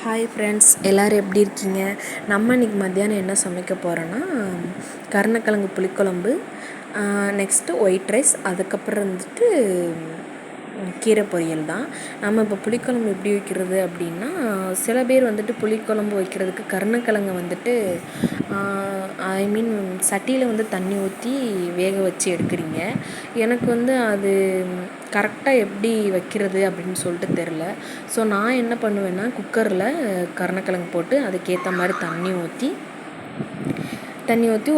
Hi friends, எல்லோரும் எப்படி இருக்கீங்க? நம்ம இன்றைக்கி மத்தியானம் என்ன சமைக்க போகிறோன்னா கருணக்கிழங்கு புளிக்குழம்பு, நெக்ஸ்ட்டு ஒயிட் ரைஸ், அதுக்கப்புறம் வந்துட்டு கீரை பொரியல் தான். நம்ம இப்போ புளிக்குழம்பு எப்படி வைக்கிறது அப்படின்னா, சில பேர் வந்துட்டு புளிக்குழம்பு வைக்கிறதுக்கு கருணக்கிழங்கை வந்துட்டு சட்டியில் வந்து தண்ணி ஊற்றி வேக வச்சு எடுக்கிறீங்க. எனக்கு வந்து அது கரெக்டாக எப்படி வைக்கிறது அப்படின்னு சொல்லிட்டு தெரில. ஸோ நான் என்ன பண்ணுவேன்னா, குக்கரில் கருணக்கிழங்கு போட்டு அதுக்கேற்ற மாதிரி தண்ணி ஊற்றி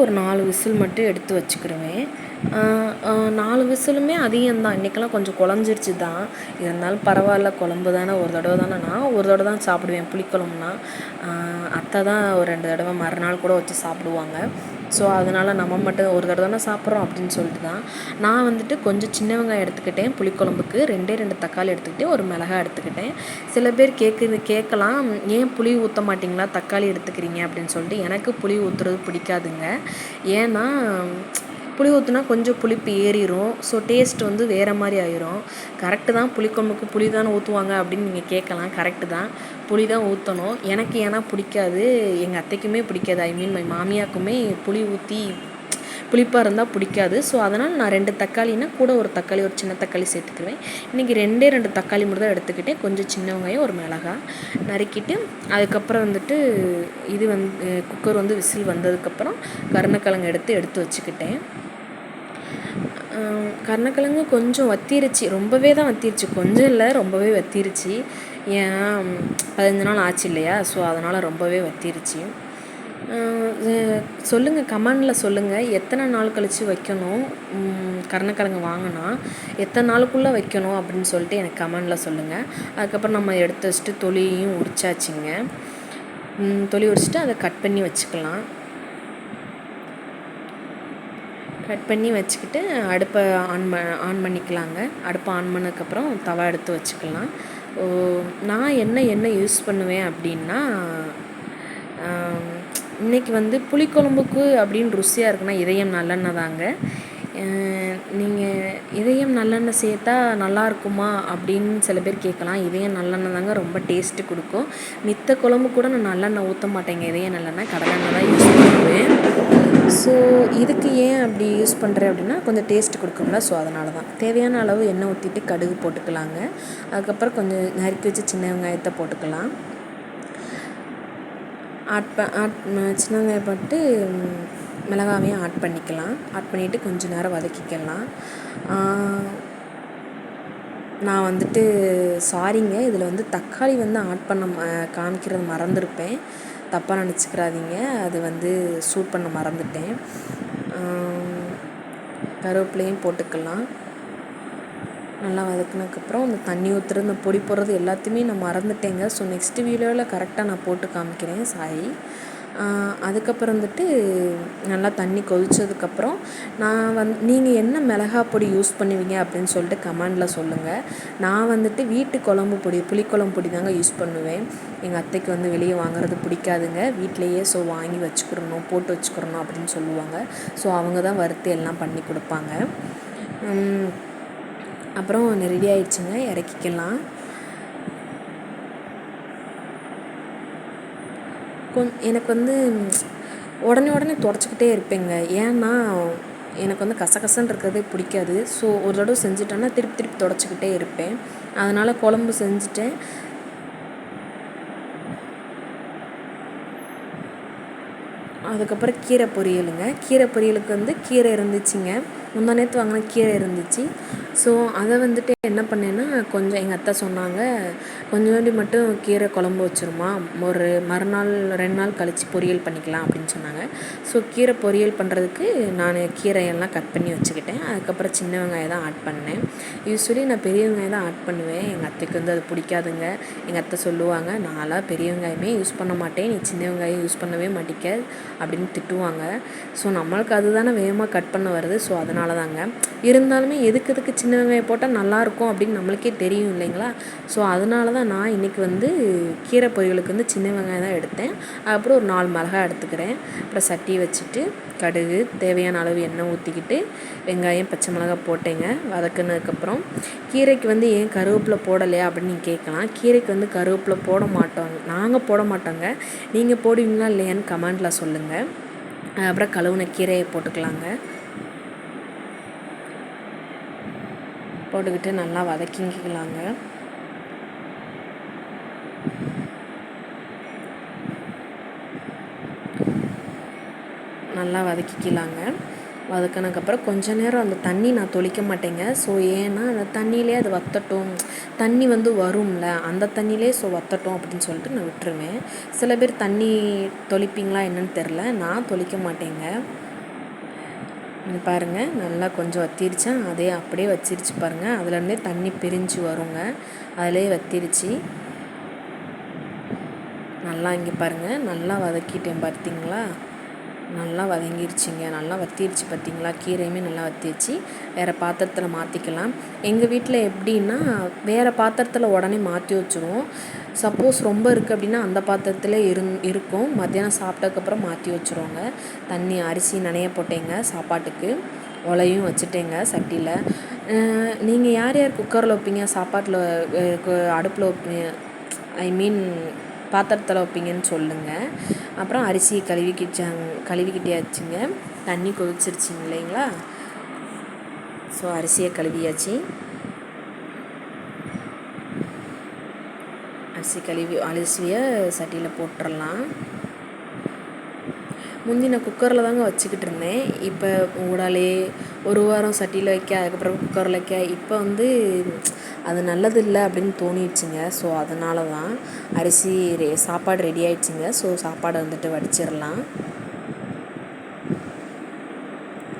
ஒரு 4 விசில் மட்டும் எடுத்து வச்சுக்கிடுவேன். 4 விசிலுமே அதிகம்தான். இன்றைக்கெல்லாம் கொஞ்சம் குழஞ்சிருச்சு தான். இருந்தாலும் பரவாயில்ல, குழம்பு தானே, ஒரு தடவை தானே. நான் ஒரு தடவை தான் சாப்பிடுவேன் புளிக்குழம்புனா. அத்தை தான் ஒரு 2 தடவை மறுநாள் கூட வச்சு சாப்பிடுவாங்க. ஸோ அதனால் நம்ம மட்டும் ஒரு தடவை தானே சாப்பிட்றோம் அப்படின்னு சொல்லிட்டு தான் நான் வந்துட்டு கொஞ்சம் சின்ன வெங்காயம் எடுத்துக்கிட்டேன். புளிக்குழம்புக்கு 2 தக்காளி எடுத்துக்கிட்டேன், ஒரு மிளகாய் எடுத்துக்கிட்டேன். சில பேர் கேட்கலாம், ஏன் புளி ஊற்ற மாட்டிங்களா, தக்காளி எடுத்துக்கிறீங்க அப்படின்னு சொல்லிட்டு. எனக்கு புளி ஊற்றுறது பிடிக்காதுங்க. ஏன்னா புளி ஊற்றுனா கொஞ்சம் புளிப்பு ஏறிடும். ஸோ டேஸ்ட் வந்து வேறு மாதிரி ஆயிரும். கரெக்டு தான், புளிக்குழம்புக்கு புளி தானே ஊற்றுவாங்க அப்படின்னு நீங்கள் கேட்கலாம். கரெக்டு தான், புளி தான் ஊற்றணும். எனக்கு ஏன்னா பிடிக்காது, எங்கள் அத்தைக்குமே பிடிக்காது. மை மாமியாருக்குமே புளி ஊற்றி புளிப்பாக இருந்தால் பிடிக்காது. ஸோ அதனால் நான் 2 தக்காளினா கூட ஒரு தக்காளி, ஒரு சின்ன தக்காளி சேர்த்துக்குவேன். இன்றைக்கி 2 தக்காளி மட்டும் தான் எடுத்துக்கிட்டேன். கொஞ்சம் சின்ன வெங்காயம், ஒரு மிளகாய் நறுக்கிட்டு, அதுக்கப்புறம் வந்துட்டு குக்கர் வந்து விசில் வந்ததுக்கப்புறம் கருணக்கிழங்கு எடுத்து வச்சுக்கிட்டேன். கருணக்கிழங்கு கொஞ்சம் வத்திருச்சு, ரொம்பவே தான் வத்திருச்சு, கொஞ்சம் இல்லை, ரொம்பவே வத்திருச்சு. ஏன்னா 15 நாள் ஆச்சு இல்லையா, ஸோ அதனால் ரொம்பவே வத்திருச்சு. சொல்லுங்கள், கமெண்டில் சொல்லுங்கள், எத்தனை நாள் கழித்து வைக்கணும், கருணக்கிழங்கு வாங்கினா எத்தனை நாளுக்குள்ளே வைக்கணும் அப்படின்னு சொல்லிட்டு எனக்கு கமெண்டில் சொல்லுங்கள். அதுக்கப்புறம் நம்ம எடுத்து வச்சுட்டு தொலியையும் உரிச்சாச்சுங்க. தொலி உரிச்சிட்டு அதை கட் பண்ணி வச்சுக்கலாம். கட் பண்ணி வச்சுக்கிட்டு அடுப்பை ஆன் பண்ணிக்கலாங்க. அடுப்பை ஆன் பண்ணதுக்கப்புறம் தவா எடுத்து வச்சுக்கலாம். நான் என்ன யூஸ் பண்ணுவேன் அப்படின்னா, இன்றைக்கி வந்து புளிக்குழம்புக்கு அப்படின்னு ருசியாக இருக்குன்னா இதயம் நல்லெண்ணெய் தாங்க. நீங்கள் இதயம் நல்லெண்ணெய் சேர்த்தா நல்லா இருக்குமா அப்படின்னு சில பேர் கேட்கலாம். இதயம் நல்லெண்ணெய் தாங்க ரொம்ப டேஸ்ட்டு கொடுக்கும். மித்த குழம்பு கூட நான் நல்லெண்ணெய் ஊற்ற மாட்டேங்க, இதயம் நல்லெண்ணெய் கடலெண்ணெய் தான் யூஸ் பண்ணுவேன். ஸோ இதுக்கு ஏன் அப்படி யூஸ் பண்ணுறேன் அப்படின்னா, கொஞ்சம் டேஸ்ட்டு கொடுக்கும்ல, ஸோ அதனால தான். தேவையான அளவு எண்ணெய் ஊற்றிட்டு கடுகு போட்டுக்கலாங்க. அதுக்கப்புறம் கொஞ்சம் நறுக்கி வச்சு சின்ன வெங்காயத்தை போட்டுக்கலாம். சின்ன வெங்காயம் போட்டு மிளகாவையும் ஆட் பண்ணிக்கலாம். ஆட் பண்ணிவிட்டு கொஞ்சம் நேரம் வதக்கிக்கலாம். நான் வந்துட்டு சாரிங்க, இதில் வந்து தக்காளி வந்து ஆட் பண்ண காமிக்கிறது மறந்துருப்பேன், தப்பாக நினச்சிக்கிறாதீங்க. அது வந்து சூட் பண்ண மறந்துட்டேன். கருவேப்பிலையும் போட்டுக்கலாம். நல்லா வதக்கினதுக்கப்புறம் அந்த தண்ணி ஊற்றுறது, இந்த பொடி போடுறது எல்லாத்தையுமே நான் மறந்துட்டேங்க. ஸோ நெக்ஸ்ட்டு வீடியோவில் கரெக்டாக நான் போட்டு காமிக்கிறேன், சாரி. அதுக்கப்புறம் வந்துட்டு நல்லா தண்ணி கொதித்ததுக்கப்புறம் நீங்கள் என்ன மிளகா பொடி யூஸ் பண்ணுவீங்க அப்படின்னு சொல்லிட்டு கமெண்டில் சொல்லுங்கள். நான் வந்துட்டு வீட்டு குழம்பு பொடி, புளிக்குழம்பு பொடி தாங்க யூஸ் பண்ணுவேன். எங்கள் அத்தைக்கு வந்து வெளியே வாங்குறது பிடிக்காதுங்க, வீட்டிலையே ஸோ வாங்கி போட்டு வச்சுக்கிறணும் அப்படின்னு சொல்லுவாங்க. ஸோ அவங்க தான் வறுத்து எல்லாம் பண்ணி கொடுப்பாங்க. அப்புறம் ரெடி ஆயிடுச்சுங்க, இறக்கிக்கலாம். எனக்கு வந்து உடனே தொடச்சிக்கிட்டே இருப்பேங்க. ஏன்னா எனக்கு வந்து கசகசன்னு இருக்கிறதே பிடிக்காது. ஸோ ஒரு தடவை செஞ்சுட்டேன்னா திருப்பி தொடச்சிக்கிட்டே இருப்பேன். அதனால் குழம்பு செஞ்சுட்டேன். அதுக்கப்புறம் கீரை பொரியலுங்க. கீரை பொரியலுக்கு வந்து கீரை இருந்துச்சுங்க, முந்தா நேற்று வாங்கின கீரை இருந்துச்சு. ஸோ அதை வந்துட்டு என்ன பண்ணேன்னா, கொஞ்சம் எங்கள் அத்தை சொன்னாங்க, கொஞ்சோண்டி மட்டும் கீரை குழம்பு வச்சுருமா, ஒரு மறுநாள் 2 நாள் கழித்து பொரியல் பண்ணிக்கலாம் அப்படின்னு சொன்னாங்க. ஸோ கீரை பொரியல் பண்ணுறதுக்கு நான் கீரையெல்லாம் கட் பண்ணி வச்சுக்கிட்டேன். அதுக்கப்புறம் சின்ன வெங்காயம் தான் ஆட் பண்ணேன். யூஸ்வலி நான் பெரிய வெங்காயம் தான் ஆட் பண்ணுவேன். எங்கள் அத்தைக்கு வந்து அது பிடிக்காதுங்க. எங்கள் அத்தை சொல்லுவாங்க, நான்லாம் பெரிய வெங்காயமே யூஸ் பண்ண மாட்டேன், நீ சின்ன வெங்காயம் யூஸ் பண்ணவே மாட்டிக்க அப்படின்னு திட்டுவாங்க. ஸோ நம்மளுக்கு அதுதானே வேகமாக கட் பண்ண வருது. ஸோ அதனால தாங்க. இருந்தாலுமே எதுக்கு சின்ன வெங்காயம் போட்டால் நல்லாயிருக்கும் அப்படின்னு நம்மளுக்கே தெரியும் இல்லைங்களா. ஸோ அதனால தான் நான் இன்றைக்கி வந்து கீரை பொரியலுக்கு வந்து சின்ன வெங்காயம் தான் எடுத்தேன். அப்புறம் ஒரு 4 மிளகாய் எடுத்துக்கிறேன். அப்புறம் சட்டி வச்சுட்டு கடுகு தேவையான அளவு எண்ணெய் ஊற்றிக்கிட்டு வெங்காயம் பச்சை மிளகாய் போட்டேங்க. வதக்குனதுக்கப்புறம் கீரைக்கு வந்து ஏன் கருவேப்பிலை போடலையா அப்படின்னு நீங்கள் கேட்கலாம். கீரைக்கு வந்து கருவேப்பிலை போட மாட்டோங்க, நாங்கள் போட மாட்டோங்க. நீங்கள் போடுவீங்களா இல்லையான்னு கமெண்டில் சொல்லுங்கள். அப்புறம் கழுவுன கீரையை போட்டுக்கலாங்க. போட்டுக்கிட்டு நல்லா வதக்கிக்கலாங்க. நல்லா வதக்கிக்கலாங்க. வதக்கினதுக்கப்புறம் கொஞ்ச நேரம் அந்த தண்ணி நான் தொளிக்க மாட்டேங்க. ஸோ ஏன்னா அந்த தண்ணியிலே அது வற்றட்டும், தண்ணி வந்து வரும்ல அந்த தண்ணியிலே ஸோ வற்றட்டும் அப்படின்னு சொல்லிட்டு நான் விட்டுருவேன். சில பேர் தண்ணி தொளிப்பீங்களா என்னன்னு தெரில, நான் தொளிக்க மாட்டேங்க. பாருங்கள் நல்லா கொஞ்சம் வற்றிருச்சா, அதே அப்படியே வச்சிருச்சு பாருங்கள். அதுலேருந்தே தண்ணி பிரிஞ்சு வருங்க, அதிலே வற்றிருச்சு. நல்லா இங்கே பாருங்கள் நல்லா வதக்கிட்டேன் பார்த்தீங்களா, நல்லா வதங்கிருச்சுங்க, நல்லா வற்றிருச்சு பார்த்தீங்களா. கீரையுமே நல்லா வற்றிருச்சு. வேறு பாத்திரத்தில் மாற்றிக்கலாம். எங்கள் வீட்டில் எப்படின்னா வேறு பாத்திரத்தில் உடனே மாற்றி வச்சுருவோம். சப்போஸ் ரொம்ப இருக்குது அப்படின்னா அந்த பாத்திரத்தில் இருக்கும். மத்தியானம் சாப்பிட்டதுக்கப்புறம் மாற்றி வச்சுருவோங்க. தண்ணி அரிசி நனைய போட்டேங்க சாப்பாட்டுக்கு. உலையும் வச்சுட்டேங்க சட்டியில். நீங்கள் யார் யார் குக்கரில் வைப்பீங்க, சாப்பாட்டில் அடுப்பில் வைப்பீங்க, ஐ மீன் பாத்திரத்தில் வைப்பீங்கன்னு சொல்லுங்கள். அப்புறம் அரிசி கழுவிக்கிட்டியாச்சுங்க. தண்ணி கொதிச்சிருச்சிங்க இல்லைங்களா. ஸோ அரிசியை கழுவியாச்சு. அரிசியை சட்டியில் போட்டுடலாம். முந்தி நான் குக்கரில் தாங்க வச்சுக்கிட்டு இருந்தேன். இப்போ ஊடாலே ஒரு வாரம் சட்டியில் வைக்க, அதுக்கப்புறம் குக்கரில் வைக்க, இப்போ வந்து அது நல்லதில்லை அப்படின்னு தோணிடுச்சுங்க. ஸோ அதனால தான் சாப்பாடு ரெடி ஆகிடுச்சிங்க. ஸோ சாப்பாடை வந்துட்டு வடிச்சிடலாம்.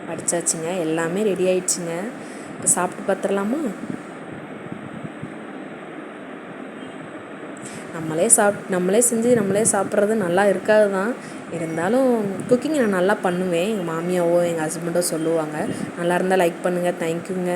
வடிச்சாச்சுங்க, எல்லாமே ரெடி ஆகிடுச்சிங்க. இப்போ சாப்பிட்டு பார்த்துடலாமா. நம்மளே செஞ்சு நம்மளே சாப்பிட்றது நல்லா இருக்காது தான். இருந்தாலும் குக்கிங் நான் நல்லா பண்ணுவேன். எங்கள் மாமியாவோ எங்கள் ஹஸ்பண்டோ சொல்லுவாங்க. நல்லா இருந்தால் லைக் பண்ணுங்கள். தேங்க்யூங்க.